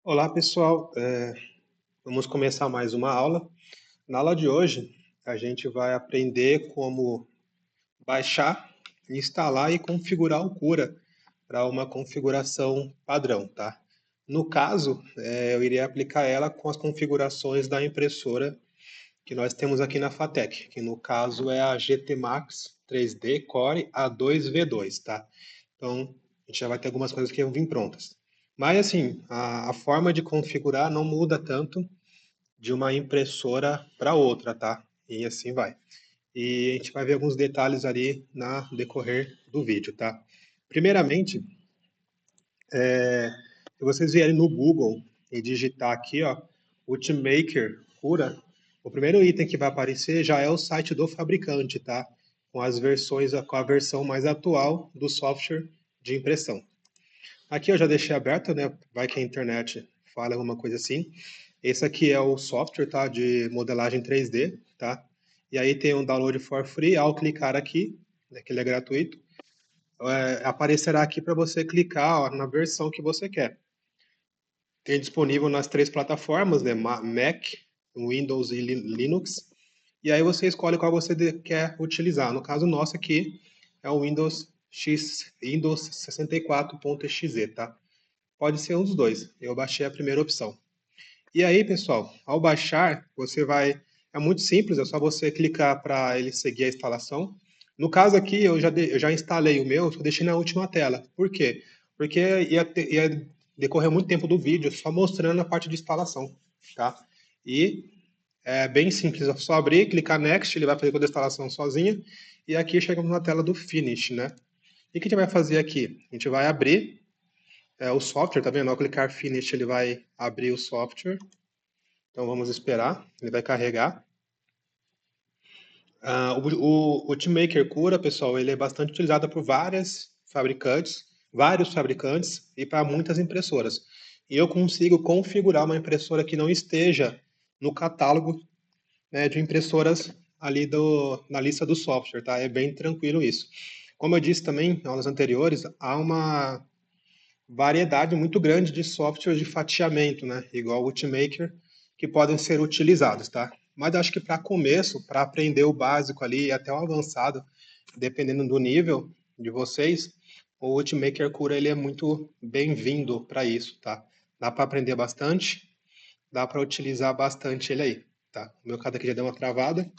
Olá, pessoal. Vamos começar mais uma aula. Na aula de hoje, a gente vai aprender como baixar, instalar e configurar o Cura para uma configuração padrão, tá? No caso, eu iria aplicar ela com as configurações da impressora que nós temos aqui na Fatec, que no caso é a GT Max 3D Core A2V2, tá? Então, a gente já vai ter algumas coisas que vão vir prontas. Mas, assim, a forma de configurar não muda tanto de uma impressora para outra, tá? E assim vai. E a gente vai ver alguns detalhes ali na decorrer do vídeo, tá? Primeiramente, se vocês vierem no Google e digitar aqui, ó, Ultimaker Cura, o primeiro item que vai aparecer já é o site do fabricante, tá? Com as versões, com a versão mais atual do software de impressão. Aqui eu já deixei aberto, né? Vai que a internet fala alguma coisa assim. Esse aqui é o software, tá? De modelagem 3D, tá? E aí tem um download for free. Ao clicar aqui, né, que ele é gratuito, aparecerá aqui para você clicar, ó, na versão que você quer. Tem disponível nas três plataformas, né? Mac, Windows e Linux. E aí você escolhe qual você quer utilizar. No caso nosso aqui é o Windows 64.exe, tá? Pode ser um dos dois. Eu baixei a primeira opção. E aí, pessoal, ao baixar, você vai. É muito simples, é só você clicar para ele seguir a instalação. No caso aqui, eu já instalei o meu, só deixei na última tela. Por quê? Porque ia decorrer muito tempo do vídeo só mostrando a parte de instalação, tá? E é bem simples, é só abrir, clicar Next, ele vai fazer toda a instalação sozinha. E aqui chegamos na tela do Finish, né? E o que a gente vai fazer aqui? A gente vai abrir o software, tá vendo? Ao clicar Finish, ele vai abrir o software. Então vamos esperar, ele vai carregar. O Ultimaker Cura, pessoal, ele é bastante utilizado por vários fabricantes e para muitas impressoras. E eu consigo configurar uma impressora que não esteja no catálogo, né, de impressoras ali na lista do software, tá? É bem tranquilo isso. Como eu disse também em aulas anteriores, há uma variedade muito grande de softwares de fatiamento, né? Igual o Ultimaker, que podem ser utilizados, tá? Mas acho que para começo, para aprender o básico ali e até o avançado, dependendo do nível de vocês, o Ultimaker Cura ele é muito bem-vindo para isso, tá? Dá para aprender bastante, dá para utilizar bastante ele aí, tá? O meu caso aqui já deu uma travada,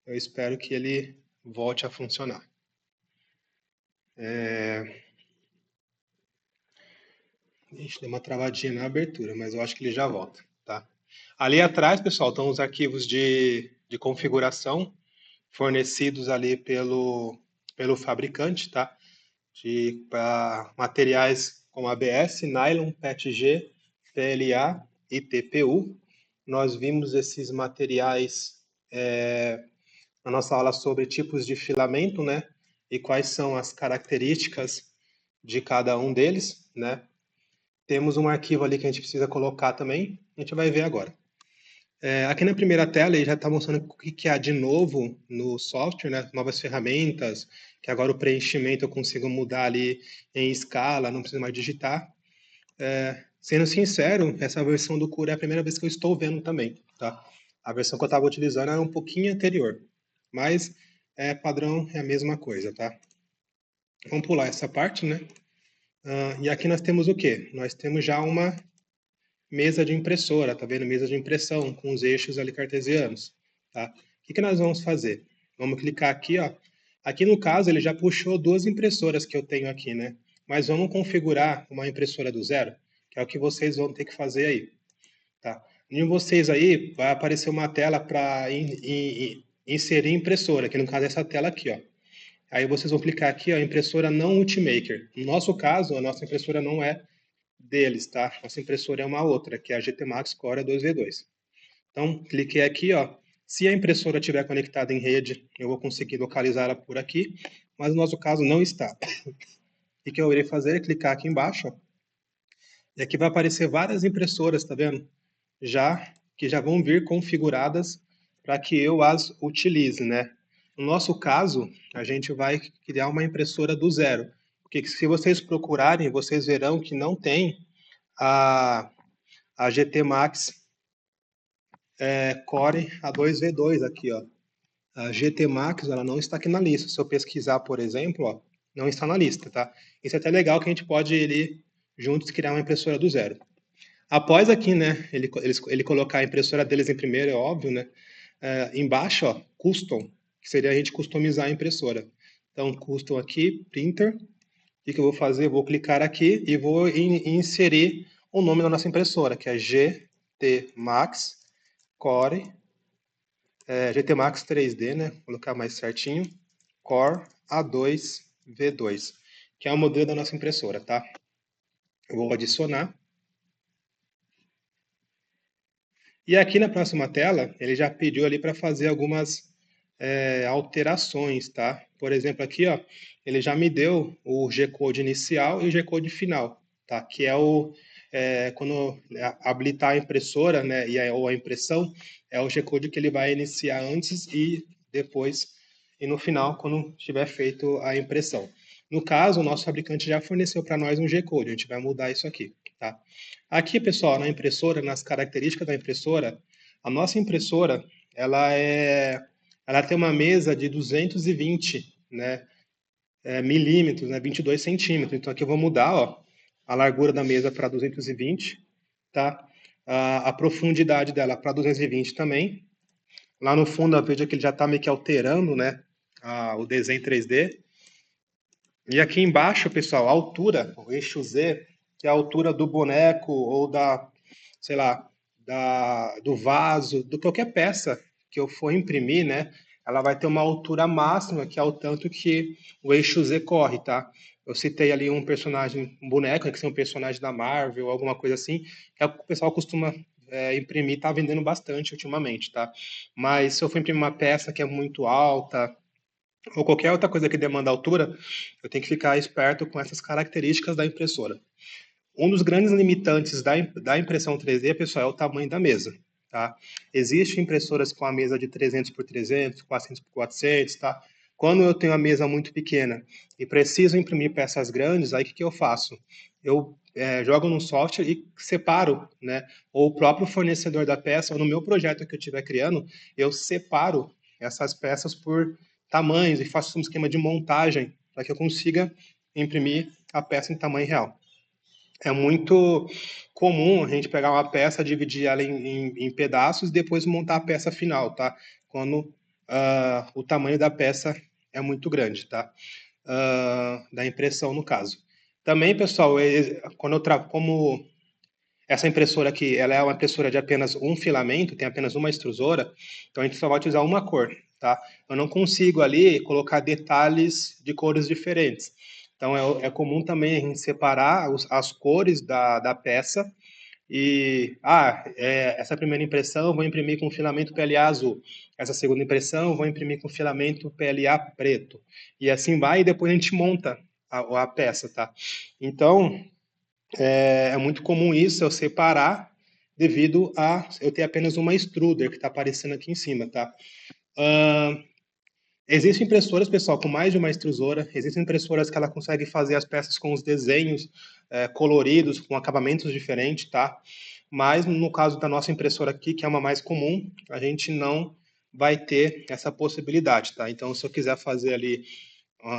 eu espero que ele volte a funcionar. Ixi, deu uma travadinha na abertura, mas eu acho que ele já volta, tá? Ali atrás, pessoal, estão os arquivos de configuração fornecidos ali pelo fabricante, tá? Para materiais como ABS, nylon, PETG, PLA e TPU. Nós vimos esses materiais na nossa aula sobre tipos de filamento, né? E quais são as características de cada um deles, né? Temos um arquivo ali que a gente precisa colocar também, a gente vai ver agora. Aqui na primeira tela ele já está mostrando o que há de novo no software, né? Novas ferramentas, que agora o preenchimento eu consigo mudar ali em escala, não preciso mais digitar. Sendo sincero, essa versão do Cura é a primeira vez que eu estou vendo também, tá? A versão que eu estava utilizando era um pouquinho anterior, mas padrão é a mesma coisa, tá? Vamos pular essa parte, né? E aqui nós temos o quê? Nós temos já uma mesa de impressora, tá vendo? Mesa de impressão com os eixos ali cartesianos, tá? O que nós vamos fazer? Vamos clicar aqui, ó. Aqui no caso ele já puxou duas impressoras que eu tenho aqui, né? Mas vamos configurar uma impressora do zero, que é o que vocês vão ter que fazer aí, tá? Em vocês aí vai aparecer uma tela para inserir impressora, que no caso é essa tela aqui, ó. Aí vocês vão clicar aqui, ó, impressora não Ultimaker. No nosso caso, a nossa impressora não é deles, tá? Nossa impressora é uma outra, que é a GT Max Core 2V2. Então, cliquei aqui, ó. Se a impressora estiver conectada em rede, eu vou conseguir localizar ela por aqui, mas no nosso caso não está. O que eu irei fazer é clicar aqui embaixo, ó, e aqui vai aparecer várias impressoras, tá vendo? Que já vão vir configuradas para que eu as utilize, né? No nosso caso, a gente vai criar uma impressora do zero, porque se vocês procurarem, vocês verão que não tem a a GT Max Core A2V2 aqui, ó. A GT Max, ela não está aqui na lista. Se eu pesquisar, por exemplo, ó, não está na lista, tá? Isso é até legal que a gente pode ir juntos criar uma impressora do zero. Após aqui, né, ele colocar a impressora deles em primeiro, é óbvio, né? Embaixo, ó, Custom, que seria a gente customizar a impressora. Então, Custom aqui, Printer. O que eu vou fazer? Eu vou clicar aqui e vou inserir o nome da nossa impressora, que é GT Max Core, GT Max 3D, né? Vou colocar mais certinho. Core A2V2, que é o modelo da nossa impressora, tá? Eu vou adicionar. E aqui na próxima tela, ele já pediu ali para fazer algumas alterações, tá? Por exemplo, aqui, ó, ele já me deu o G-code inicial e o G-code final, tá? Que é quando habilitar a impressora, né, ou a impressão, é o G-code que ele vai iniciar antes e depois, e no final, quando tiver feito a impressão. No caso, o nosso fabricante já forneceu para nós um G-code, a gente vai mudar isso aqui, tá? Aqui, pessoal, na impressora, nas características da impressora, a nossa impressora, ela tem uma mesa de 220, né, milímetros, né, 22 centímetros. Então aqui eu vou mudar, ó, a largura da mesa para 220, tá? A profundidade dela para 220 também. Lá no fundo eu vejo que ele já está meio que alterando, né, o desenho 3D. E aqui embaixo, pessoal, a altura, o eixo Z, que é a altura do boneco ou sei lá, do vaso, de qualquer peça que eu for imprimir, né? Ela vai ter uma altura máxima, que é o tanto que o eixo Z corre, tá? Eu citei ali um personagem, um boneco, que é um personagem da Marvel, ou alguma coisa assim, que o pessoal costuma imprimir, tá vendendo bastante ultimamente, tá? Mas se eu for imprimir uma peça que é muito alta, ou qualquer outra coisa que demanda altura, eu tenho que ficar esperto com essas características da impressora. Um dos grandes limitantes da impressão 3D, pessoal, é o tamanho da mesa. Tá? Existem impressoras com a mesa de 300 por 300, 400 por 400, tá? Quando eu tenho a mesa muito pequena e preciso imprimir peças grandes, aí o que eu faço? Eu jogo num software e separo, né? Ou o próprio fornecedor da peça, ou no meu projeto que eu estiver criando, eu separo essas peças por tamanhos e faço um esquema de montagem para que eu consiga imprimir a peça em tamanho real. É muito comum a gente pegar uma peça, dividir ela em pedaços e depois montar a peça final, tá? Quando o tamanho da peça é muito grande, tá? Da impressão, no caso. Também, pessoal, quando como essa impressora aqui, ela é uma impressora de apenas um filamento, tem apenas uma extrusora, então a gente só vai utilizar uma cor, tá? Eu não consigo ali colocar detalhes de cores diferentes. Então é comum também a gente separar as cores da peça e, essa primeira impressão eu vou imprimir com filamento PLA azul, essa segunda impressão eu vou imprimir com filamento PLA preto, e assim vai, e depois a gente monta a peça, tá? Então, é muito comum isso, eu separar devido a eu ter apenas uma extruder que está aparecendo aqui em cima, tá? Existem impressoras, pessoal, com mais de uma extrusora. Existem impressoras que ela consegue fazer as peças com os desenhos coloridos, com acabamentos diferentes, tá? Mas no caso da nossa impressora aqui, que é uma mais comum, a gente não vai ter essa possibilidade, tá? Então, se eu quiser fazer ali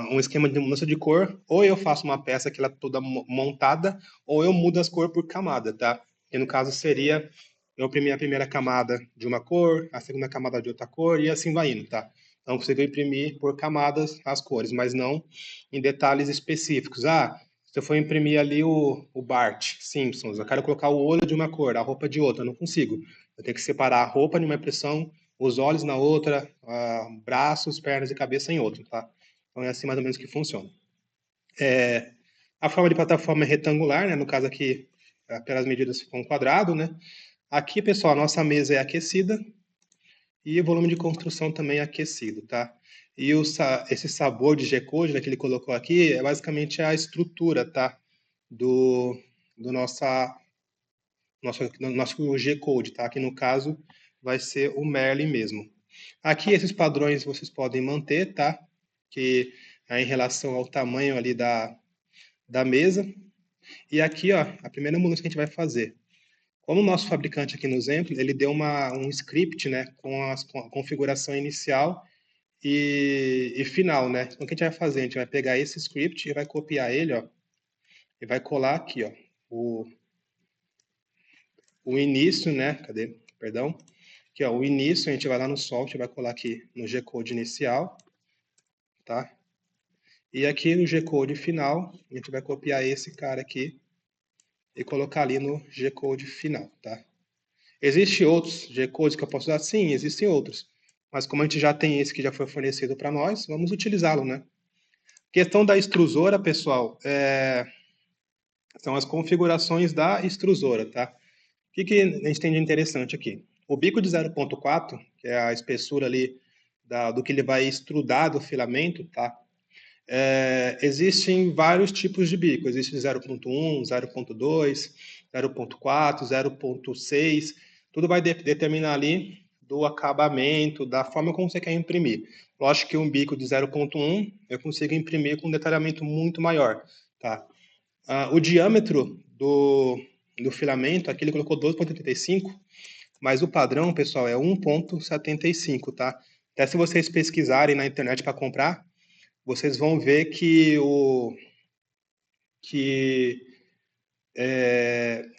um esquema de mudança de cor, ou eu faço uma peça que ela é toda montada, ou eu mudo as cores por camada, tá? E no caso seria eu imprimir a primeira camada de uma cor, a segunda camada de outra cor, e assim vai indo, tá? Então, consigo imprimir por camadas as cores, mas não em detalhes específicos. Se eu for imprimir ali o Bart Simpsons, eu quero colocar o olho de uma cor, a roupa de outra, eu não consigo. Eu tenho que separar a roupa em uma impressão, os olhos na outra, braços, pernas e cabeça em outra, tá? Então, é assim mais ou menos que funciona. A forma de plataforma é retangular, né? No caso aqui, pelas medidas ficou um quadrado, né? Aqui, pessoal, a nossa mesa é aquecida, e o volume de construção também é aquecido, tá? E esse sabor de G-Code, né, que ele colocou aqui, é basicamente a estrutura, tá? Do nosso G-Code, tá? Que no caso vai ser o Merlin mesmo. Aqui esses padrões vocês podem manter, tá? Que é em relação ao tamanho ali da mesa. E aqui, ó, a primeira mudança que a gente vai fazer. Como o nosso fabricante aqui no exemplo, ele deu um script, né, com a configuração inicial e final, né? Então, o que a gente vai fazer? A gente vai pegar esse script e vai copiar ele, ó, e vai colar aqui, ó, o início, né? Cadê? Perdão. Aqui, ó, o início, a gente vai lá no software, vai colar aqui no G-code inicial, tá? E aqui no G-code final, a gente vai copiar esse cara aqui e colocar ali no G-code final, tá? Existem outros G-codes que eu posso usar? Sim, existem outros. Mas como a gente já tem esse que já foi fornecido para nós, vamos utilizá-lo, né? Questão da extrusora, pessoal, são as configurações da extrusora, tá? O que a gente tem de interessante aqui? O bico de 0.4, que é a espessura ali do que ele vai extrudar do filamento, tá? Existem vários tipos de bico. Existe 0.1, 0.2, 0.4, 0.6. Tudo vai determinar ali do acabamento, da forma como você quer imprimir. Lógico que um bico de 0.1 eu consigo imprimir com um detalhamento muito maior, tá? O diâmetro do filamento, aqui ele colocou 12,85, mas o padrão, pessoal, é 1,75, tá? Até se vocês pesquisarem na internet para comprar, vocês vão ver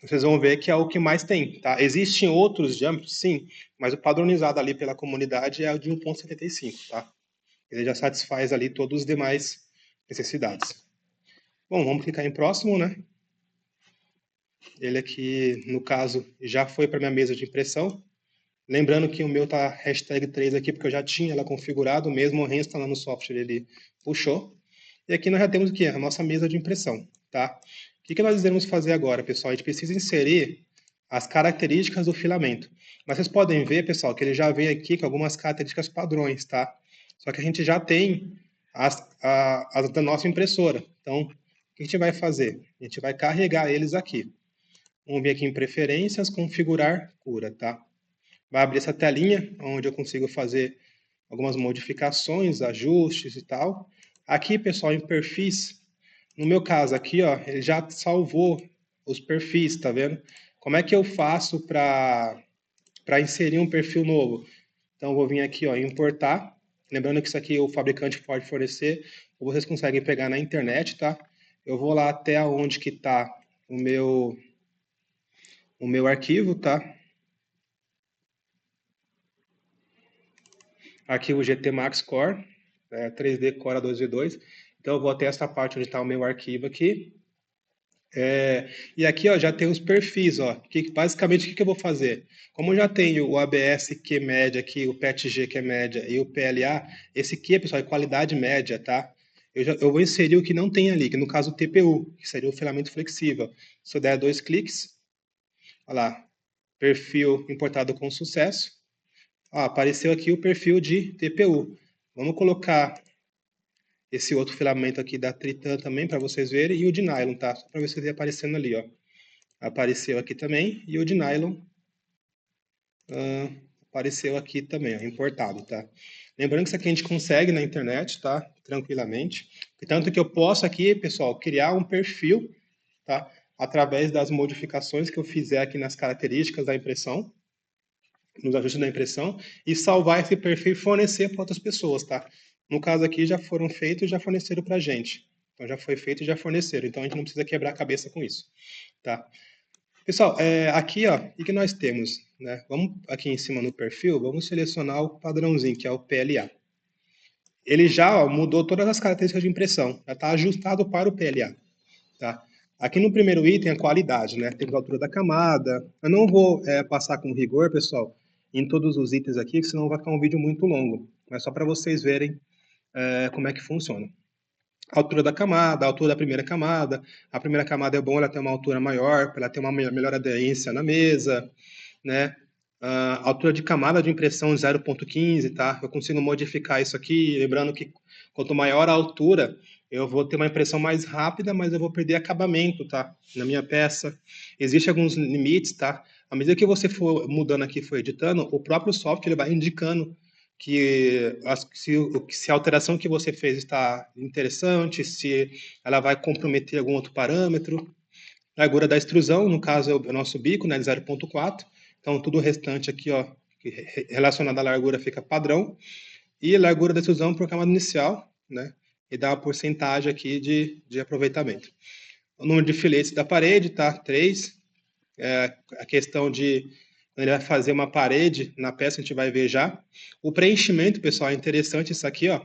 vocês vão ver que é o que mais tem, tá? Existem outros diâmetros, sim, mas o padronizado ali pela comunidade é o de 1,75, tá? Ele já satisfaz ali todas as demais necessidades. Bom, vamos clicar em próximo, né? Ele aqui, no caso, já foi para minha mesa de impressão. Lembrando que o meu tá hashtag 3 aqui, porque eu já tinha ela configurado, mesmo reinstalando o software, ele puxou. E aqui nós já temos o quê? A nossa mesa de impressão, tá? O que nós devemos fazer agora, pessoal? A gente precisa inserir as características do filamento. Mas vocês podem ver, pessoal, que ele já vem aqui com algumas características padrões, tá? Só que a gente já tem as da nossa impressora. Então, o que a gente vai fazer? A gente vai carregar eles aqui. Vamos vir aqui em preferências, configurar cura, tá? Vai abrir essa telinha, onde eu consigo fazer algumas modificações, ajustes e tal. Aqui, pessoal, em perfis, no meu caso aqui, ó, ele já salvou os perfis, tá vendo? Como é que eu faço para inserir um perfil novo? Então, eu vou vir aqui, ó, importar. Lembrando que isso aqui o fabricante pode fornecer, ou vocês conseguem pegar na internet, tá? Eu vou lá até onde que está o meu arquivo, tá? Arquivo GT Max Core, 3D Core A2V2. Então, eu vou até essa parte onde está o meu arquivo aqui. E aqui, ó, já tem os perfis, ó. Basicamente, o que eu vou fazer? Como eu já tenho o ABS Q média aqui, o PETG que é média e o PLA, esse Q, pessoal, é qualidade média, tá? Eu vou inserir o que não tem ali, que no caso o TPU, que seria o filamento flexível. Se eu der 2 cliques, olha lá, perfil importado com sucesso. Apareceu aqui o perfil de TPU. Vamos colocar esse outro filamento aqui da Tritan também para vocês verem e o de nylon, tá? Só para vocês verem aparecendo ali, ó. Apareceu aqui também e o de nylon apareceu aqui também, ó, importado, tá? Lembrando que isso aqui a gente consegue na internet, tá? Tranquilamente. Tanto que eu posso aqui, pessoal, criar um perfil, tá? Através das modificações que eu fizer aqui nas características da impressão, nos ajustes da impressão, e salvar esse perfil e fornecer para outras pessoas, tá? No caso aqui, já foram feitos e já forneceram para a gente. Então, já foi feito e já forneceram. Então, a gente não precisa quebrar a cabeça com isso, tá? Pessoal, aqui, ó, o que nós temos, né? Vamos aqui em cima no perfil, vamos selecionar o padrãozinho, que é o PLA. Ele já, ó, mudou todas as características de impressão, já está ajustado para o PLA, tá? Aqui no primeiro item, a qualidade, né? Temos a altura da camada. Eu não vou passar com rigor, pessoal, em todos os itens aqui, senão vai ficar um vídeo muito longo. Mas só para vocês verem como é que funciona. A altura da camada, a altura da primeira camada. A primeira camada é bom ela ter uma altura maior, para ela ter uma melhor aderência na mesa, né? A altura de camada de impressão 0.15, tá? Eu consigo modificar isso aqui, lembrando que quanto maior a altura, eu vou ter uma impressão mais rápida, mas eu vou perder acabamento, tá? Na minha peça. Existem alguns limites, tá? À medida que você for mudando aqui, for editando, o próprio software ele vai indicando que se a alteração que você fez está interessante, se ela vai comprometer algum outro parâmetro, Largura da extrusão, no caso é o nosso bico, né, de 0,4. Então, tudo o restante aqui, ó, relacionado à largura fica padrão. E largura da extrusão por camada inicial, né, e dá a porcentagem aqui de aproveitamento. O número de filetes da parede, tá? 3. A questão de quando ele vai fazer uma parede na peça, a gente vai ver já. O preenchimento, pessoal, é interessante isso aqui, ó.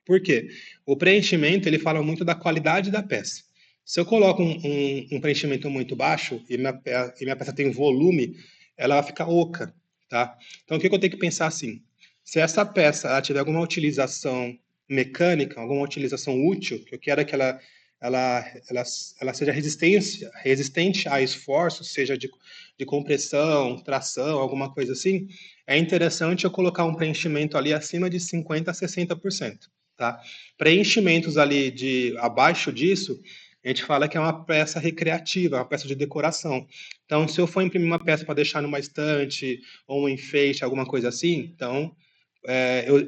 Por quê? O preenchimento, ele fala muito da qualidade da peça. Se eu coloco um preenchimento muito baixo e minha peça tem volume, ela vai ficar oca, tá? Então, o que eu tenho que pensar assim? Se essa peça ela tiver alguma utilização mecânica, alguma utilização útil, que eu quero que ela, ela seja resistente a esforços, seja de compressão, tração, alguma coisa assim, é interessante eu colocar um preenchimento ali acima de 50% a 60%. Tá? Preenchimentos ali de abaixo disso, a gente fala que é uma peça recreativa, uma peça de decoração. Então, se eu for imprimir uma peça para deixar numa estante ou um enfeite, alguma coisa assim, então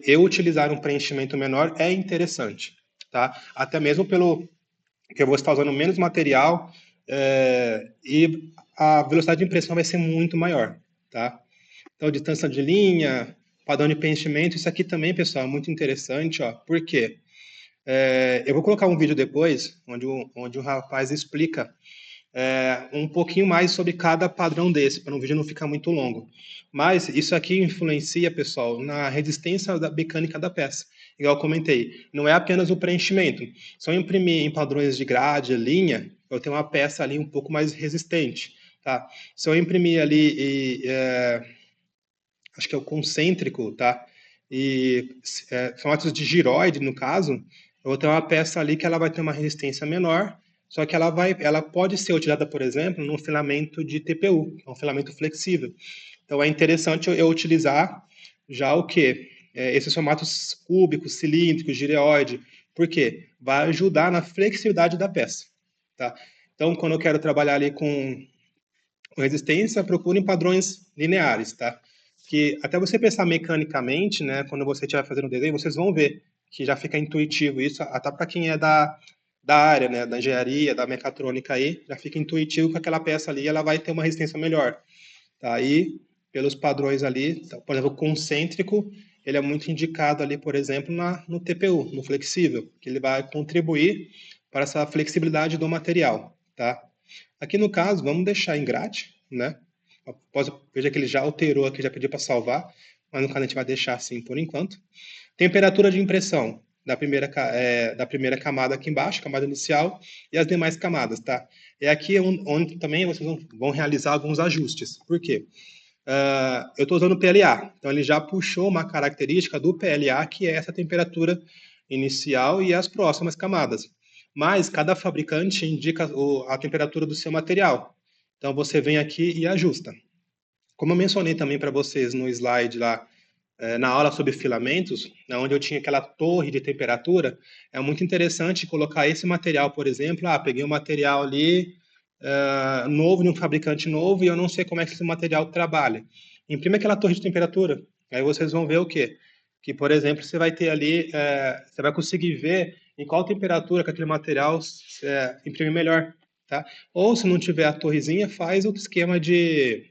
eu utilizar um preenchimento menor é interessante, tá? Até mesmo pelo que eu vou estar usando menos material e a velocidade de impressão vai ser muito maior, tá? Então, distância de linha, padrão de preenchimento, isso aqui também, pessoal, é muito interessante, ó. Por quê? Eu vou colocar um vídeo depois, onde o rapaz explica um pouquinho mais sobre cada padrão desse, para o vídeo não ficar muito longo. Mas isso aqui influencia, pessoal, na resistência da mecânica da peça. Igual eu comentei, não é apenas o preenchimento. Se eu imprimir em padrões de grade, linha, eu tenho uma peça ali um pouco mais resistente. Tá? Se eu imprimir ali acho que é o concêntrico, tá? E formatos de giroide, no caso, eu vou ter uma peça ali que ela vai ter uma resistência menor, só que ela pode ser utilizada, por exemplo, num filamento de TPU, que é um filamento flexível. Então é interessante eu utilizar já o quê? Esses formatos cúbicos, cilíndricos, gireoide. Por quê? Vai ajudar na flexibilidade da peça, tá? Então, quando eu quero trabalhar ali com resistência, procurem padrões lineares, tá? Que até você pensar mecanicamente, né, quando você estiver fazendo o desenho, vocês vão ver que já fica intuitivo isso, até para quem é da área, né, da engenharia, da mecatrônica aí, já fica intuitivo que aquela peça ali ela vai ter uma resistência melhor. Tá? Aí, pelos padrões ali, tá, por exemplo, o concêntrico, ele é muito indicado ali, por exemplo, no TPU, no flexível, que ele vai contribuir para essa flexibilidade do material, tá? Aqui no caso, vamos deixar em grade, né? Veja que ele já alterou aqui, já pediu para salvar, mas no caso a gente vai deixar assim por enquanto. Temperatura de impressão da primeira camada aqui embaixo, camada inicial, e as demais camadas, tá? É aqui onde também vocês vão realizar alguns ajustes. Por quê? Eu estou usando o PLA, então ele já puxou uma característica do PLA, que é essa temperatura inicial e as próximas camadas. Mas cada fabricante indica a temperatura do seu material. Então você vem aqui e ajusta. Como eu mencionei também para vocês no slide lá, na aula sobre filamentos, onde eu tinha aquela torre de temperatura, é muito interessante colocar esse material, por exemplo, peguei um material ali novo, de um fabricante novo, e eu não sei como é que esse material trabalha. Imprime aquela torre de temperatura, aí vocês vão ver o quê? Que, por exemplo, você vai ter ali, você vai conseguir ver em qual temperatura que aquele material imprime melhor, tá? Ou, se não tiver a torrezinha, faz outro esquema de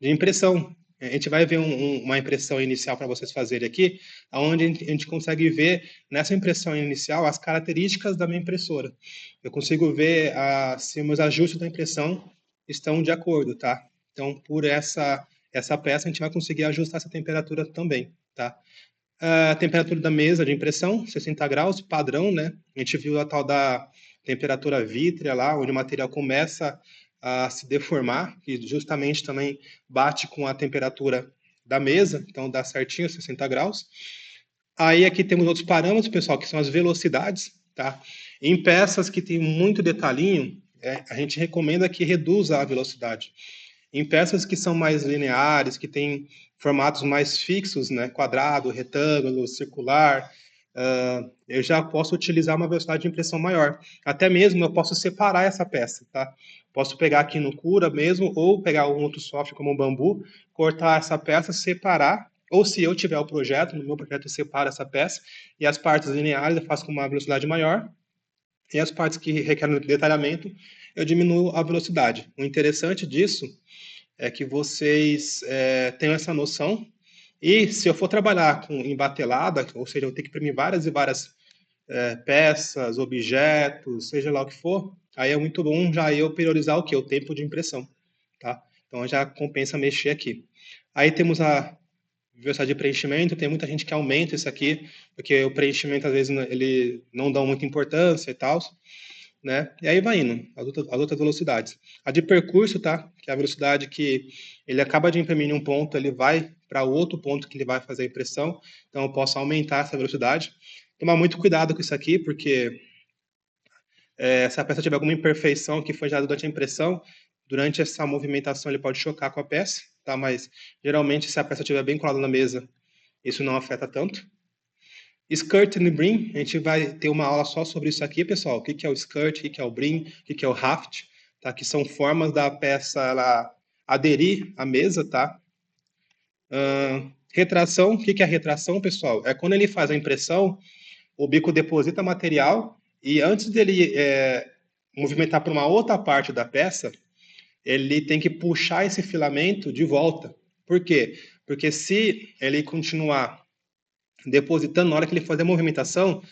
impressão. A gente vai ver uma impressão inicial para vocês fazerem aqui, onde a gente consegue ver nessa impressão inicial as características da minha impressora. Eu consigo ver se meus ajustes da impressão estão de acordo, tá? Então, por essa peça, a gente vai conseguir ajustar essa temperatura também, tá? A temperatura da mesa de impressão, 60 graus, padrão, né? A gente viu a tal da temperatura vítrea lá, onde o material começa a se deformar, que justamente também bate com a temperatura da mesa, então dá certinho 60 graus. Aí aqui temos outros parâmetros, pessoal, que são as velocidades, tá? Em peças que tem muito detalhinho, a gente recomenda que reduza a velocidade. Em peças que são mais lineares, que têm formatos mais fixos, né, quadrado, retângulo, circular, eu já posso utilizar uma velocidade de impressão maior. Até mesmo eu posso separar essa peça, tá? Posso pegar aqui no Cura mesmo, ou pegar um outro software como o Bambu, cortar essa peça, separar, ou se eu tiver o projeto, no meu projeto eu separo essa peça, e as partes lineares eu faço com uma velocidade maior, E as partes que requerem detalhamento, eu diminuo a velocidade. O interessante disso é que vocês tenham essa noção. E se eu for trabalhar em batelada, ou seja, eu tenho que imprimir várias e várias peças, objetos, seja lá o que for, aí é muito bom já eu priorizar o quê? O tempo de impressão, tá? Então já compensa mexer aqui. Aí temos a velocidade de preenchimento, tem muita gente que aumenta isso aqui, porque o preenchimento às vezes ele não dá muita importância e tal, né? E aí vai indo, as outras velocidades. A de percurso, tá? Que é a velocidade que ele acaba de imprimir em um ponto, ele vai para outro ponto que ele vai fazer a impressão, então eu posso aumentar essa velocidade. Tomar muito cuidado com isso aqui, porque se a peça tiver alguma imperfeição que foi gerada durante a impressão, durante essa movimentação ele pode chocar com a peça, tá? Mas geralmente se a peça estiver bem colada na mesa, isso não afeta tanto. Skirt and brim, a gente vai ter uma aula só sobre isso aqui, pessoal. O que é o skirt, o que é o brim, o que é o raft, tá? Que são formas da peça ela aderir à mesa, tá? Retração, o que é a retração, pessoal? É quando ele faz a impressão, o bico deposita material e antes dele movimentar para uma outra parte da peça, ele tem que puxar esse filamento de volta. Por quê? Porque se ele continuar depositando, na hora que ele fazer a movimentação,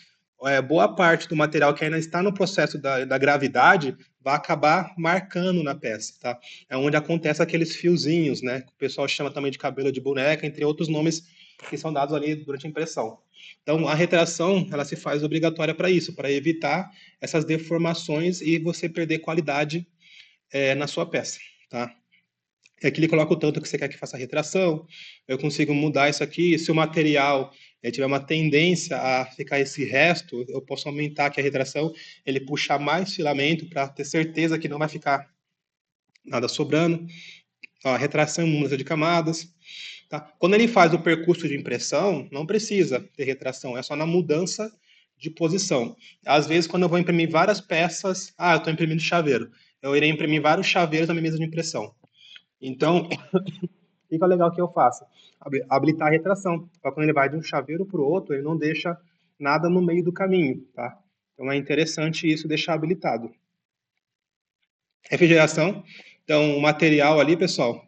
boa parte do material que ainda está no processo da gravidade vai acabar marcando na peça, tá? É onde acontece aqueles fiozinhos, né? Que o pessoal chama também de cabelo de boneca, entre outros nomes que são dados ali durante a impressão. Então, a retração, ela se faz obrigatória para isso, para evitar essas deformações e você perder qualidade na sua peça, tá? Aqui ele coloca o tanto que você quer que faça a retração, eu consigo mudar isso aqui, se o material tiver uma tendência a ficar esse resto, eu posso aumentar aqui a retração, ele puxar mais filamento para ter certeza que não vai ficar nada sobrando. Ó, a retração e mudança de camadas. Tá? Quando ele faz o percurso de impressão, não precisa ter retração, é só na mudança de posição. Às vezes, quando eu vou imprimir várias peças, eu estou imprimindo chaveiro, eu irei imprimir vários chaveiros na minha mesa de impressão. Então, fica legal que eu faço. Habilitar a retração. Para quando ele vai de um chaveiro para o outro, ele não deixa nada no meio do caminho, tá? Então é interessante isso deixar habilitado. Refrigeração. Então, o material ali, pessoal,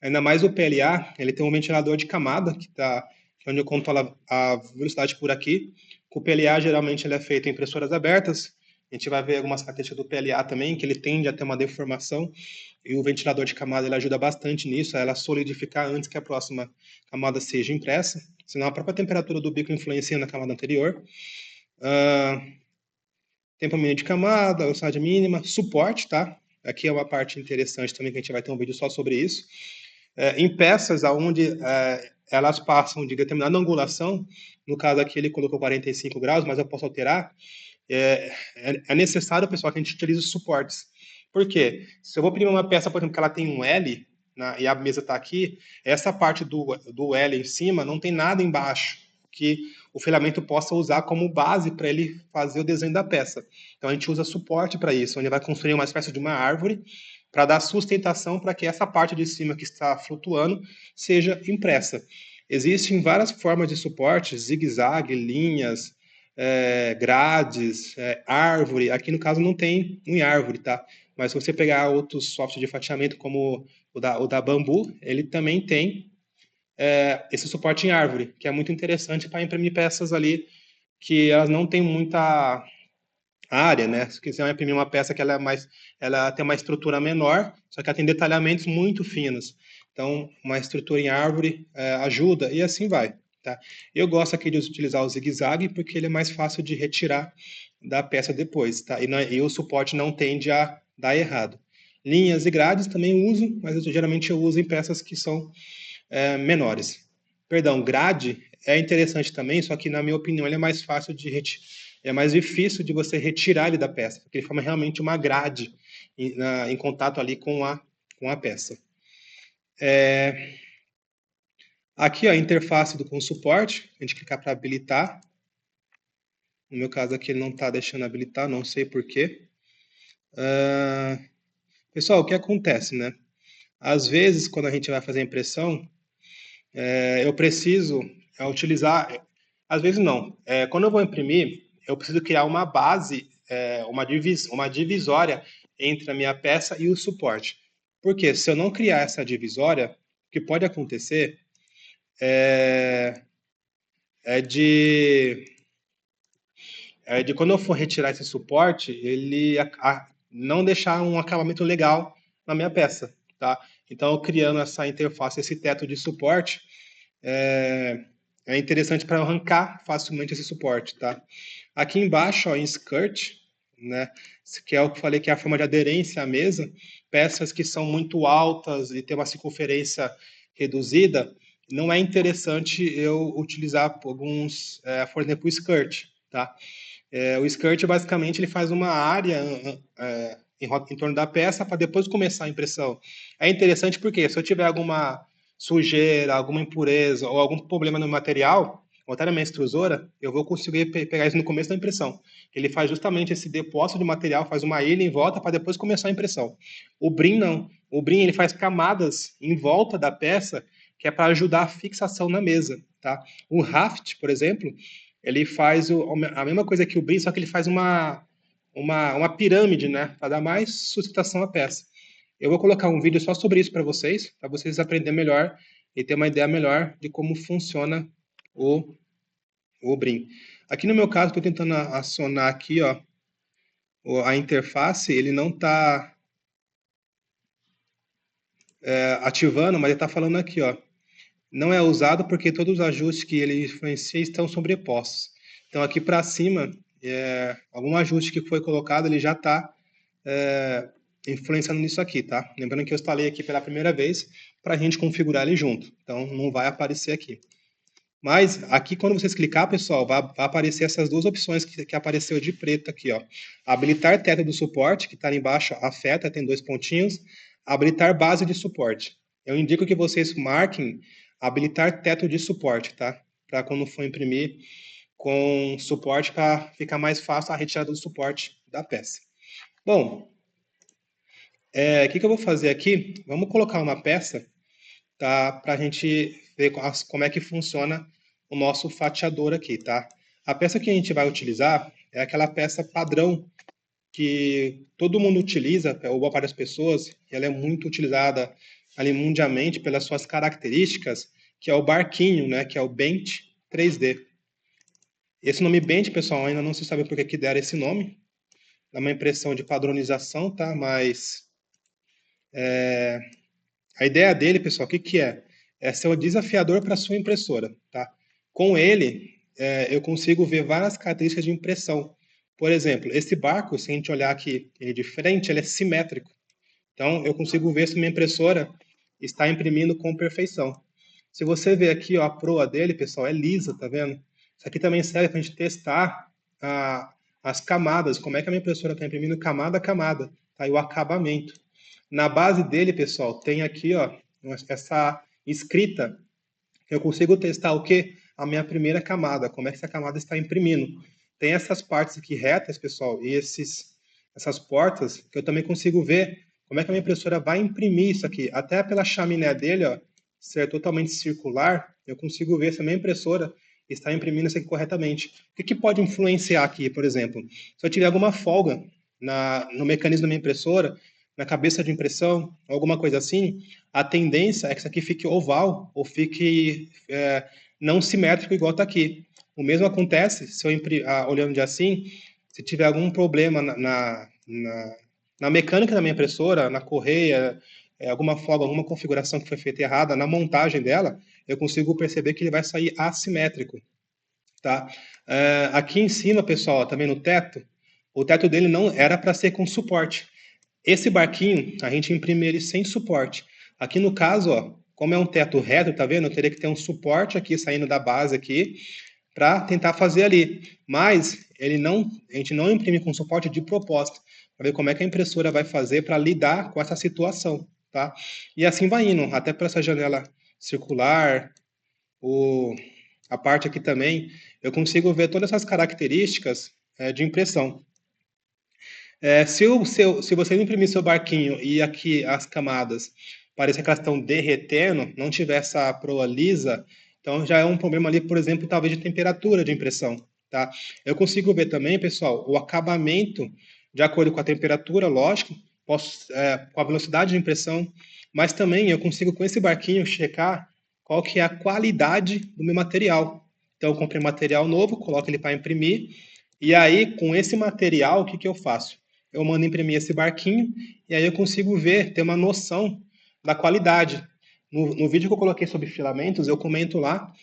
ainda mais o PLA, ele tem um ventilador de camada, que é onde eu controlo a velocidade por aqui. Com o PLA, geralmente, ele é feito em impressoras abertas. A gente vai ver algumas características do PLA também, que ele tende a ter uma deformação. E o ventilador de camada ele ajuda bastante nisso, a ela solidificar antes que a próxima camada seja impressa. Senão a própria temperatura do bico influencia na camada anterior. Tempo mínimo de camada, velocidade mínima, suporte, tá? Aqui é uma parte interessante também, que a gente vai ter um vídeo só sobre isso. Em peças onde elas passam de determinada angulação, no caso aqui ele colocou 45 graus, mas eu posso alterar, é necessário, pessoal, que a gente utilize os suportes. Por quê? Se eu vou imprimir uma peça, por exemplo, que ela tem um L, e a mesa está aqui, essa parte do L em cima não tem nada embaixo que o filamento possa usar como base para ele fazer o desenho da peça. Então a gente usa suporte para isso, onde vai construir uma espécie de uma árvore para dar sustentação para que essa parte de cima que está flutuando seja impressa. Existem várias formas de suporte, zigue-zague, linhas, grades, árvore. Aqui no caso não tem em árvore, tá? Mas se você pegar outros softwares de fatiamento como o da Bambu, ele também tem esse suporte em árvore, que é muito interessante para imprimir peças ali que elas não têm muita área, né? Se quiser imprimir uma peça que ela tem uma estrutura menor, só que ela tem detalhamentos muito finos. Então, uma estrutura em árvore ajuda e assim vai. Tá? Eu gosto aqui de utilizar o zigue-zague porque ele é mais fácil de retirar da peça depois, tá? E o suporte não tende a dar errado. Linhas e grades também uso, mas geralmente eu uso em peças que são menores. Perdão, grade é interessante também, só que na minha opinião ele é mais fácil é mais difícil de você retirar ele da peça, porque ele forma realmente uma grade em contato ali com a peça. Aqui, ó, a interface com suporte, a gente clicar para habilitar. No meu caso aqui ele não está deixando habilitar, não sei porquê. Pessoal, o que acontece, né? Às vezes, quando a gente vai fazer a impressão, eu preciso utilizar... Às vezes não. Quando eu vou imprimir, eu preciso criar uma base uma divisória entre a minha peça e o suporte. Porque se eu não criar essa divisória, o que pode acontecer é, é de, é de quando eu for retirar esse suporte, ele não deixar um acabamento legal na minha peça, tá? Então, eu criando essa interface, esse teto de suporte, é, é interessante para arrancar facilmente esse suporte, tá? Aqui embaixo, ó, em skirt, né, que é o que eu falei que é a forma de aderência à mesa, peças que são muito altas e tem uma circunferência reduzida, não é interessante eu utilizar alguns, por exemplo, o skirt, tá? O skirt, basicamente, ele faz uma área em torno da peça para depois começar a impressão. É interessante porque se eu tiver alguma sujeira, alguma impureza ou algum problema no material, botar na minha extrusora, eu vou conseguir pegar isso no começo da impressão. Ele faz justamente esse depósito de material, faz uma ilha em volta para depois começar a impressão. O brim não. O brim ele faz camadas em volta da peça que é para ajudar a fixação na mesa, tá? O raft, por exemplo, ele faz a mesma coisa que o brim, só que ele faz uma pirâmide, né? Para dar mais sustentação à peça. Eu vou colocar um vídeo só sobre isso para vocês aprenderem melhor e ter uma ideia melhor de como funciona o, o brim. Aqui no meu caso, estou tentando acionar aqui, ó, a interface, ele não está ativando, mas ele está falando aqui, ó, não é usado porque todos os ajustes que ele influencia estão sobrepostos. Então, aqui para cima, algum ajuste que foi colocado, ele já está influenciando nisso aqui, tá? Lembrando que eu instalei aqui pela primeira vez para a gente configurar ele junto. Então, não vai aparecer aqui. Mas aqui, quando vocês clicar, pessoal, vai aparecer essas duas opções que apareceu de preto aqui, ó. Habilitar teto do suporte, que está ali embaixo, afeta, tem 2 pontinhos. Habilitar base de suporte. Eu indico que vocês marquem habilitar teto de suporte, tá? Para quando for imprimir com suporte, para ficar mais fácil a retirada do suporte da peça. Bom, o que eu vou fazer aqui? Vamos colocar uma peça, tá? Para a gente ver como é que funciona o nosso fatiador aqui, tá? A peça que a gente vai utilizar é aquela peça padrão que todo mundo utiliza, ou boa parte das pessoas, e ela é muito utilizada ali mundialmente pelas suas características, que é o barquinho, né? Que é o Bench 3D. Esse nome Bench, pessoal, ainda não se sabe por que deram esse nome. É uma impressão de padronização, tá? Mas a ideia dele, pessoal, o que é? É ser o desafiador para a sua impressora, tá? Com ele, eu consigo ver várias características de impressão. Por exemplo, esse barco, se a gente olhar aqui ele de frente, ele é simétrico. Então, eu consigo ver se minha impressora está imprimindo com perfeição. Se você ver aqui, ó, a proa dele, pessoal, é lisa, tá vendo? Isso aqui também serve para a gente testar as camadas, como é que a minha impressora está imprimindo camada a camada, tá? E o acabamento. Na base dele, pessoal, tem aqui, ó, essa escrita. Eu consigo testar o quê? A minha primeira camada, como é que essa camada está imprimindo. Tem essas partes aqui retas, pessoal, e essas portas, que eu também consigo ver como é que a minha impressora vai imprimir isso aqui. Até pela chaminé dele, ó, ser totalmente circular, eu consigo ver se a minha impressora está imprimindo isso aqui corretamente. O que pode influenciar aqui, por exemplo? Se eu tiver alguma folga no mecanismo da minha impressora, na cabeça de impressão, alguma coisa assim, a tendência é que isso aqui fique oval ou fique não simétrico igual está aqui. O mesmo acontece se eu olhando de assim, se tiver algum problema na mecânica da minha impressora, na correia, alguma folga, alguma configuração que foi feita errada na montagem dela, eu consigo perceber que ele vai sair assimétrico, tá? Aqui em cima, pessoal, também no teto, o teto dele não era para ser com suporte. Esse barquinho, a gente imprime ele sem suporte. Aqui no caso, ó, como é um teto reto, tá vendo? Eu teria que ter um suporte aqui saindo da base aqui para tentar fazer ali. Mas a gente não imprime com suporte de propósito, para ver como é que a impressora vai fazer para lidar com essa situação, tá? E assim vai indo, até para essa janela circular, a parte aqui também, eu consigo ver todas essas características de impressão. Se você imprimir seu barquinho e aqui as camadas parecer que elas estão derretendo, não tiver essa proa lisa, então já é um problema ali, por exemplo, talvez de temperatura de impressão, tá? Eu consigo ver também, pessoal, o acabamento de acordo com a temperatura, lógico, com a velocidade de impressão, mas também eu consigo com esse barquinho checar qual que é a qualidade do meu material. Então eu comprei material novo, coloco ele para imprimir, e aí com esse material, o que que eu faço? Eu mando imprimir esse barquinho, e aí eu consigo ver, ter uma noção da qualidade. No vídeo que eu coloquei sobre filamentos, eu comento lá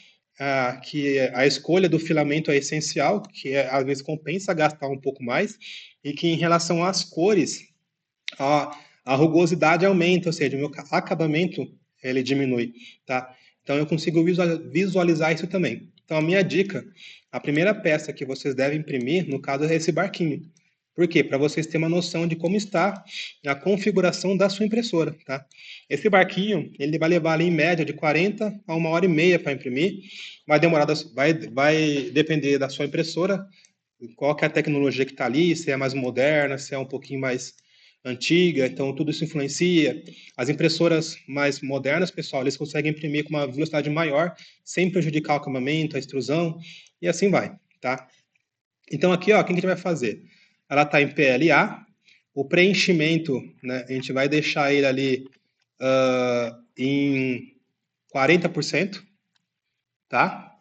que a escolha do filamento é essencial, que às vezes compensa gastar um pouco mais, e que em relação às cores, a rugosidade aumenta, ou seja, o meu acabamento ele diminui, tá? Então eu consigo visualizar isso também. Então a minha dica, a primeira peça que vocês devem imprimir, no caso, é esse barquinho. Por quê? Para vocês terem uma noção de como está a configuração da sua impressora, tá? Esse barquinho, ele vai levar ali em média de 40 a 1h30 para imprimir. Vai depender da sua impressora, qual que é a tecnologia que está ali, se é mais moderna, se é um pouquinho mais antiga, então tudo isso influencia. As impressoras mais modernas, pessoal, eles conseguem imprimir com uma velocidade maior, sem prejudicar o acabamento, a extrusão, e assim vai, tá? Então aqui, ó, o que a gente vai fazer? Ela está em PLA, o preenchimento, né, a gente vai deixar ele ali em 40%, tá?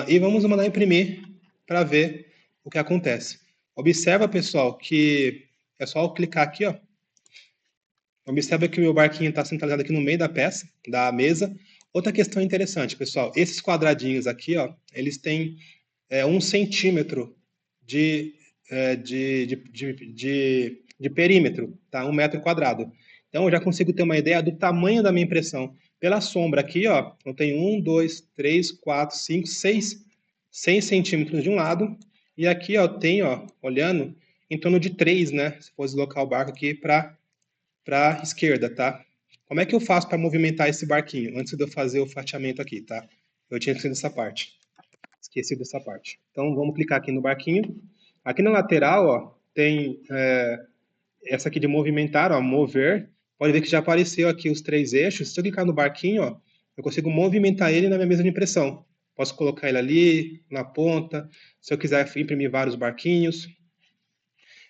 E vamos mandar imprimir para ver o que acontece. Observa, pessoal, que é só eu clicar aqui, ó. Observa que o meu barquinho está centralizado aqui no meio da peça, da mesa. Outra questão interessante, pessoal, esses quadradinhos aqui, ó, eles têm 1 centímetro de, de perímetro, tá? 1 metro quadrado. Então, eu já consigo ter uma ideia do tamanho da minha impressão. Pela sombra aqui, ó, eu tenho 1, 2, 3, 4, 5, 6 centímetros de um lado. E aqui, ó, eu tenho, ó, olhando, em torno de 3, né? Se for deslocar o barco aqui para a esquerda, tá? Como é que eu faço para movimentar esse barquinho? Antes de eu fazer o fatiamento aqui, tá? Eu tinha esquecido essa parte. Esqueci dessa parte. Então, vamos clicar aqui no barquinho. Aqui na lateral, ó, tem essa aqui de movimentar, ó, mover. Pode ver que já apareceu aqui os 3 eixos. Se eu clicar no barquinho, ó, eu consigo movimentar ele na minha mesa de impressão. Posso colocar ele ali, na ponta. Se eu quiser imprimir vários barquinhos.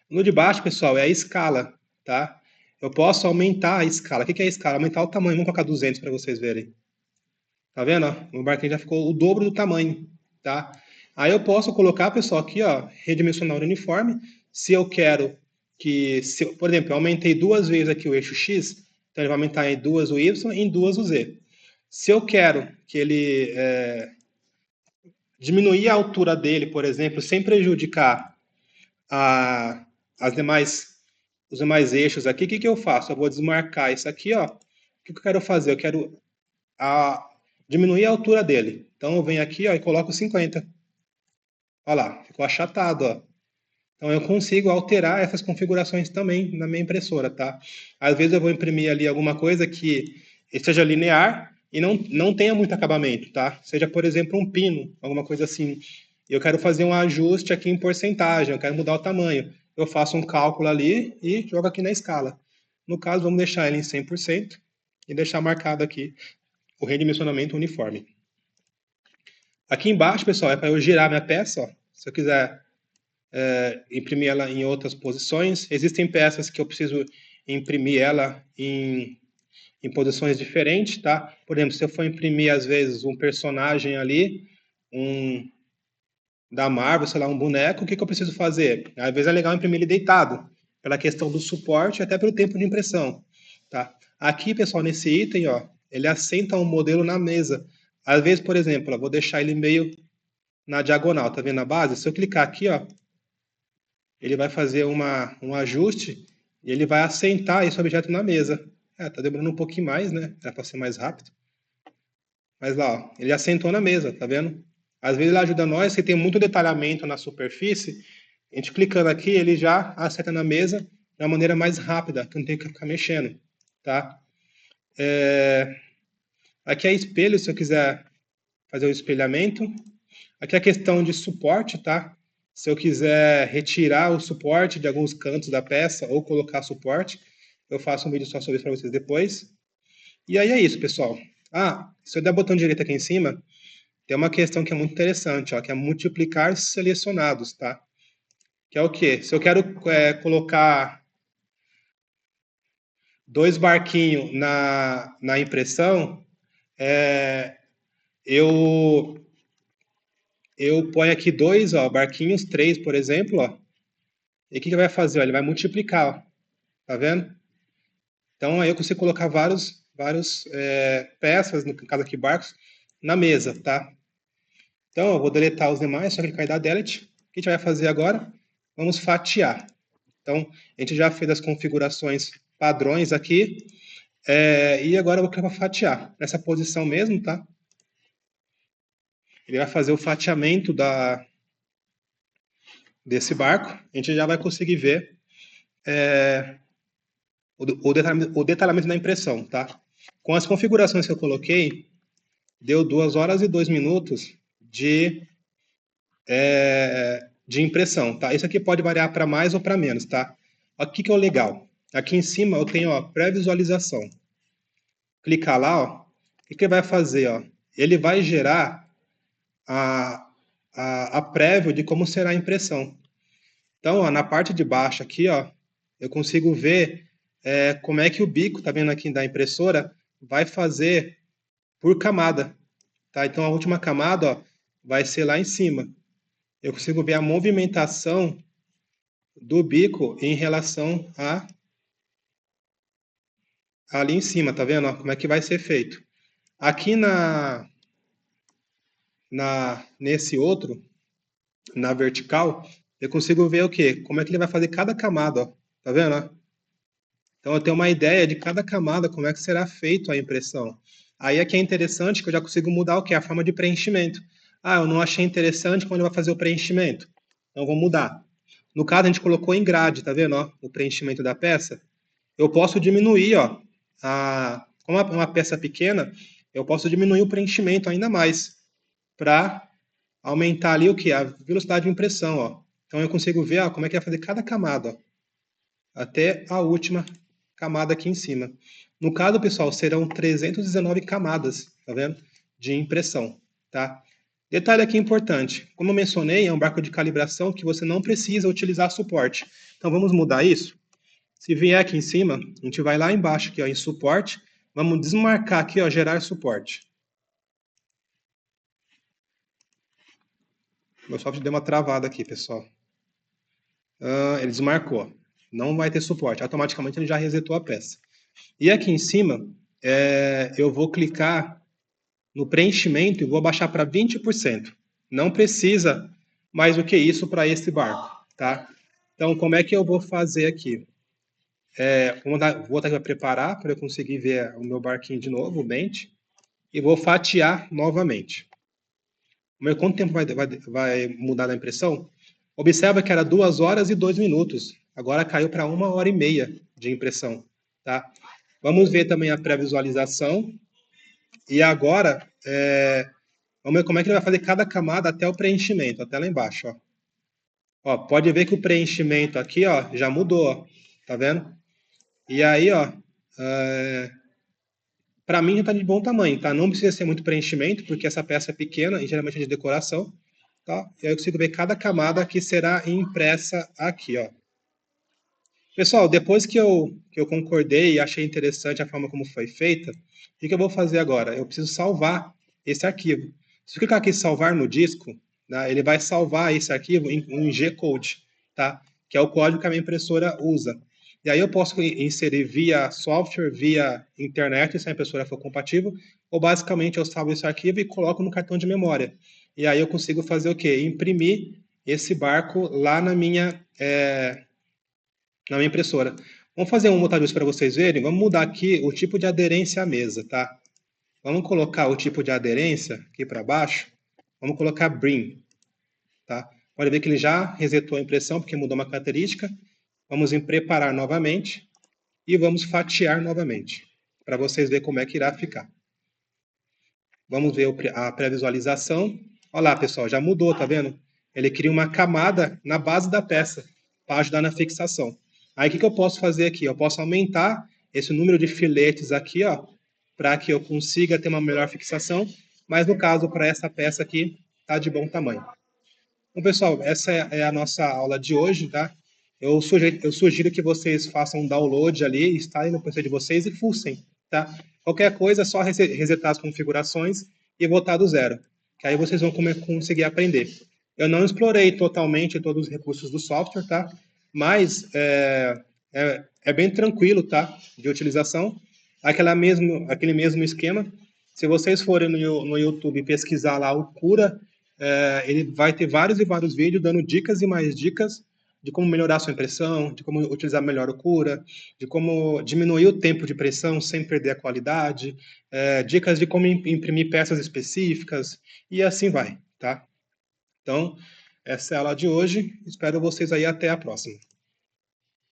No de baixo, pessoal, é a escala, tá? Eu posso aumentar a escala. O que é a escala? Aumentar o tamanho. Vamos colocar 200 para vocês verem. Tá vendo? O barquinho já ficou o dobro do tamanho, tá? Aí eu posso colocar, pessoal, aqui, ó, redimensionar o uniforme. Se eu quero que, por exemplo, eu aumentei 2 vezes aqui o eixo X, então ele vai aumentar em 2 o Y e em 2 o Z. Se eu quero que ele diminuir a altura dele, por exemplo, sem prejudicar a, as demais, os demais eixos aqui, o que eu faço? Eu vou desmarcar isso aqui, ó. O que eu quero fazer? Eu quero diminuir a altura dele. Então eu venho aqui, ó, e coloco 50. Olha lá, ficou achatado, ó. Então eu consigo alterar essas configurações também na minha impressora, tá? Às vezes eu vou imprimir ali alguma coisa que seja linear e não tenha muito acabamento, tá? Seja, por exemplo, um pino, alguma coisa assim. Eu quero fazer um ajuste aqui em porcentagem, eu quero mudar o tamanho. Eu faço um cálculo ali e jogo aqui na escala. No caso, vamos deixar ele em 100% e deixar marcado aqui o redimensionamento uniforme. Aqui embaixo, pessoal, é para eu girar minha peça, ó. Se eu quiser imprimir ela em outras posições. Existem peças que eu preciso imprimir ela em posições diferentes, tá? Por exemplo, se eu for imprimir, às vezes, um personagem ali, da Marvel, sei lá, um boneco, o que eu preciso fazer? Às vezes é legal imprimir ele deitado, pela questão do suporte e até pelo tempo de impressão, tá? Aqui, pessoal, nesse item, ó, ele assenta um modelo na mesa. Às vezes, por exemplo, eu vou deixar ele meio na diagonal, tá vendo a base? Se eu clicar aqui, ó, ele vai fazer um ajuste e ele vai assentar esse objeto na mesa. Tá demorando um pouquinho mais, né? Era para ser mais rápido. Mas lá, ó, ele assentou na mesa, tá vendo? Às vezes ele ajuda nós, se tem muito detalhamento na superfície, a gente clicando aqui, ele já assenta na mesa de uma maneira mais rápida, que não tem que ficar mexendo, tá? Aqui é espelho, se eu quiser fazer o espelhamento. Aqui é a questão de suporte, tá? Se eu quiser retirar o suporte de alguns cantos da peça ou colocar suporte, eu faço um vídeo só sobre isso para vocês depois. E aí é isso, pessoal. Se eu der o botão direito aqui em cima, tem uma questão que é muito interessante, ó, que é multiplicar selecionados, tá? Que é o quê? Se eu quero colocar 2 barquinhos na impressão, eu ponho aqui 2 barquinhos, 3, por exemplo, ó, e o que vai fazer? Ó, ele vai multiplicar, ó, tá vendo? Então, aí eu consigo colocar vários peças, no caso aqui, barcos, na mesa, tá? Então, eu vou deletar os demais, só clicar em dar delete. O que a gente vai fazer agora? Vamos fatiar. Então, a gente já fez as configurações padrões aqui, e agora eu vou clicar para fatiar. Nessa posição mesmo, tá? Ele vai fazer o fatiamento desse barco. A gente já vai conseguir ver o detalhamento da impressão, tá? Com as configurações que eu coloquei, deu 2 horas e 2 minutos de impressão, tá? Isso aqui pode variar para mais ou para menos, tá? Aqui que é o legal. Aqui em cima eu tenho, ó, pré-visualização. Clicar lá, ó, o que ele vai fazer, ó? Ele vai gerar a prévia de como será a impressão. Então, ó, na parte de baixo aqui, ó, eu consigo ver como é que o bico, tá vendo aqui da impressora, vai fazer por camada, tá? Então, a última camada, ó, vai ser lá em cima. Eu consigo ver a movimentação do bico em relação ali em cima, tá vendo? Ó, como é que vai ser feito. Aqui nesse outro, na vertical, eu consigo ver o quê? Como é que ele vai fazer cada camada, ó. Tá vendo? Ó? Então eu tenho uma ideia de cada camada, como é que será feito a impressão. Aí aqui é interessante que eu já consigo mudar o quê? A forma de preenchimento. Ah, eu não achei interessante quando vai fazer o preenchimento. Então vou mudar. No caso, a gente colocou em grade, tá vendo? Ó, o preenchimento da peça. Eu posso diminuir, ó, como é uma peça pequena, eu posso diminuir o preenchimento ainda mais, para aumentar ali o que? A velocidade de impressão, ó. Então eu consigo ver, ó, como é que vai fazer cada camada, ó, até a última camada aqui em cima. No caso, pessoal, serão 319 camadas, tá vendo? De impressão, tá? Detalhe aqui importante, como eu mencionei, é um barco de calibração que você não precisa utilizar suporte. Então vamos mudar isso? Se vier aqui em cima, a gente vai lá embaixo aqui, ó, em suporte, vamos desmarcar aqui, ó, gerar suporte. Meu software deu uma travada aqui, pessoal. Ele desmarcou. Não vai ter suporte. Automaticamente ele já resetou a peça. E aqui em cima, eu vou clicar no preenchimento e vou baixar para 20%. Não precisa mais do que isso para esse barco, tá? Então, como é que eu vou fazer aqui? Vou estar para preparar para eu conseguir ver o meu barquinho de novo, o Bench, e vou fatiar novamente. Quanto tempo vai mudar a impressão? Observa que era 2 horas e 2 minutos. Agora caiu para 1 hora e meia de impressão. Tá? Vamos ver também a pré-visualização. E agora, vamos ver como é que ele vai fazer cada camada até o preenchimento, até lá embaixo. Ó. Ó, pode ver que o preenchimento aqui ó, já mudou. Ó. Tá vendo? E aí, ó, para mim já está de bom tamanho, tá? Não precisa ser muito preenchimento, porque essa peça é pequena e geralmente é de decoração, tá? E aí eu consigo ver cada camada que será impressa aqui, ó. Pessoal, depois que eu concordei e achei interessante a forma como foi feita, o que eu vou fazer agora? Eu preciso salvar esse arquivo. Se eu clicar aqui em salvar no disco, né, ele vai salvar esse arquivo em um G-Code, tá? Que é o código que a minha impressora usa. E aí eu posso inserir via software, via internet, se a impressora for compatível, ou basicamente eu salvo esse arquivo e coloco no cartão de memória. E aí eu consigo fazer o quê? Imprimir esse barco lá na minha impressora. Vamos fazer um outro para vocês verem. Vamos mudar aqui o tipo de aderência à mesa, tá? Vamos colocar o tipo de aderência aqui para baixo. Vamos colocar Brim, tá? Pode ver que ele já resetou a impressão porque mudou uma característica. Vamos em preparar novamente e vamos fatiar novamente para vocês verem como é que irá ficar. Vamos ver a pré-visualização. Olha lá, pessoal, já mudou, tá vendo? Ele cria uma camada na base da peça para ajudar na fixação. Aí o que eu posso fazer aqui? Eu posso aumentar esse número de filetes aqui, ó, para que eu consiga ter uma melhor fixação. mas no caso, para essa peça aqui, tá de bom tamanho. Bom, pessoal, essa é a nossa aula de hoje, tá? Eu sugiro que vocês façam um download ali, instalem no PC de vocês e fuçem, tá? Qualquer coisa é só resetar as configurações e voltar do zero, que aí vocês vão conseguir aprender. Eu não explorei totalmente todos os recursos do software, tá? Mas é bem tranquilo, tá? De utilização. Aquele mesmo esquema. Se vocês forem no YouTube pesquisar lá o Cura, ele vai ter vários e vários vídeos dando dicas e mais dicas de como melhorar sua impressão, de como utilizar melhor o Cura, de como diminuir o tempo de impressão sem perder a qualidade, dicas de como imprimir peças específicas e assim vai, tá? Então, essa é a aula de hoje. Espero vocês aí até a próxima.